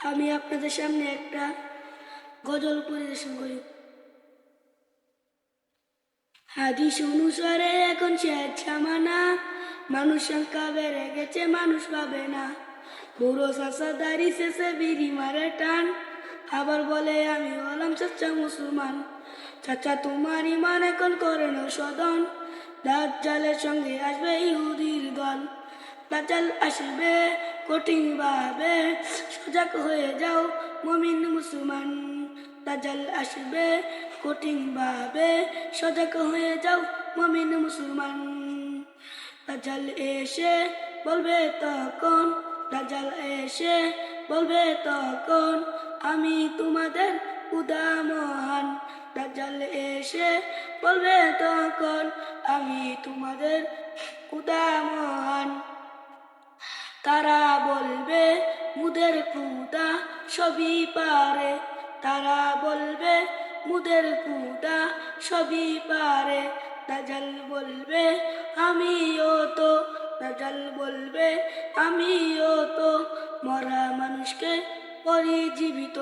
আমি আপনাদের সামনে একটা গজল পরিবেশন করি। হাদিস অনুসারে এখন শেষ জামানা, মানুষ সংখ্যা বেড়ে গেছে, মানুষ পাবে না। বুড়ো চাষা দাড়ি শেষে বিড়ি মারে টান, আবার বলে আমি হলাম চাচা মুসলমান। চাচা তোমার ইমান এখন করে না সদন, দাজ্জালের সঙ্গে আসবে ইহুদির দল। দাজ্জাল আসবে কঠিন ভাবে, সজাগ হয়ে যাও মুমিন মুসলমান। দাজ্জাল আসবে কঠিন ভাবে, সজাগ হয়ে যাও মুমিন মুসলমান। দাজ্জাল এসে বলবে তখন, দাজ্জাল এসে বলবে তখন, আমি তোমাদের খোদা মহান। দাজ্জাল এসে বলবে তখন, আমি তোমাদের খোদা মহান। তারা বলবে মুদের খোদা সবই পারে, তারা বলবে মুদের খোদা সবই পারে। দাজ্জাল বলবে আমিও তো, দাজ্জাল বলবে আমিও তো, মরা মানুষকে করি জীবিত।